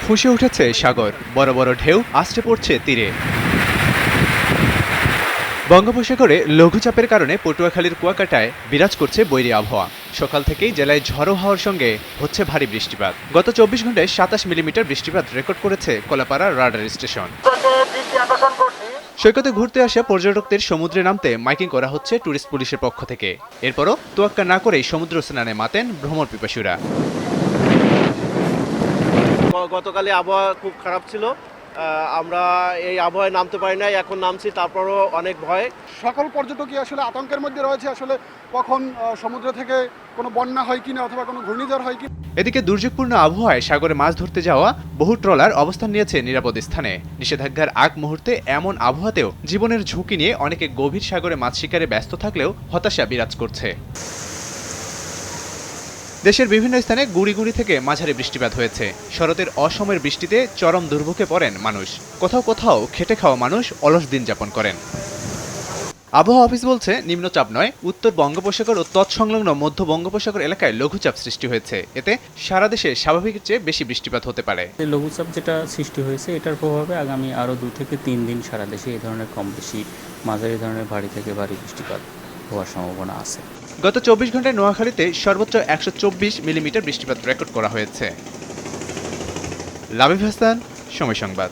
ফুঁসে উঠেছে সাগর, বড় বড় ঢেউ আছড়ে পড়ছে তীরে। বঙ্গোপসাগরে লঘুচাপের কারণে পটুয়াখালীর কুয়াকাটায় বিরাজ করছে বৈরী আবহাওয়া। সকাল থেকেই জেলায় ঝড়ো হাওয়ার সঙ্গে হচ্ছে ভারী বৃষ্টিপাত। গত 24 ঘন্টায় 27 মিলিমিটার বৃষ্টিপাত রেকর্ড করেছে কলাপাড়া রাডার স্টেশন। সৈকতে ঘুরতে আসা পর্যটকদের সমুদ্রে নামতে মাইকিং করা হচ্ছে ট্যুরিস্ট পুলিশের পক্ষ থেকে। এরপরও তোয়াক্কা না করেই সমুদ্র স্নানে মাতেন ভ্রমণ পিপাসুরা। গতকালে আবহাওয়া খুব খারাপ ছিল, আমরা এই আবহাওয়ায় নামতে পারি নাই, এখন নামছি, তারপরও অনেক ভয়। সকল পর্যটকই আসলে আতঙ্কের মধ্যে রয়েছে, আসলে কখন সমুদ্র থেকে কোনো বন্যা হয় কিনা অথবা কোনো ঘূর্ণিঝড় হয় কি। এদিকে দুর্যোগপূর্ণ আবহাওয়ায় সাগরে মাছ ধরতে যাওয়া বহু ট্রলার অবস্থান নিয়েছে নিরাপদ স্থানে। নিষেধাজ্ঞার আগ মুহূর্তে এমন আবহাওয়াতেও জীবনের ঝুঁকি নিয়ে অনেকে গভীর সাগরে মাছ শিকারে ব্যস্ত থাকলেও হতাশা বিরাজ করছে। দেশের বিভিন্ন স্থানে গুঁড়ি গুঁড়ি থেকে মাঝারি বৃষ্টিপাত হয়েছে। শরতের অসময়ের বৃষ্টিতে চরম দুর্ভোগে পড়েন মানুষ। কোথাও কোথাও খেটে খাওয়া মানুষ অলস দিন যাপন করেন। আবহাওয়া অফিস বলছে, নিম্নচাপ নয়, উত্তর বঙ্গোপসাগর ও তৎসংলগ্ন মধ্য বঙ্গোপসাগর এলাকায় লঘুচাপ সৃষ্টি হয়েছে। এতে সারা দেশে স্বাভাবিকের চেয়ে বেশি বৃষ্টিপাত হতে পারে। লঘুচাপ যেটা সৃষ্টি হয়েছে এটার প্রভাবে আগামী আরও 2 থেকে 3 দিন সারা দেশে এই ধরনের কম বেশি মাঝারি ধরনের ভারী থেকে ভারী বৃষ্টিপাত হওয়ার সম্ভাবনা আছে। গত 24 ঘন্টায় নোয়াখালীতে সর্বোচ্চ 124 মিলিমিটার বৃষ্টিপাত রেকর্ড করা হয়েছে। লাবিব হাসান, সময় সংবাদ।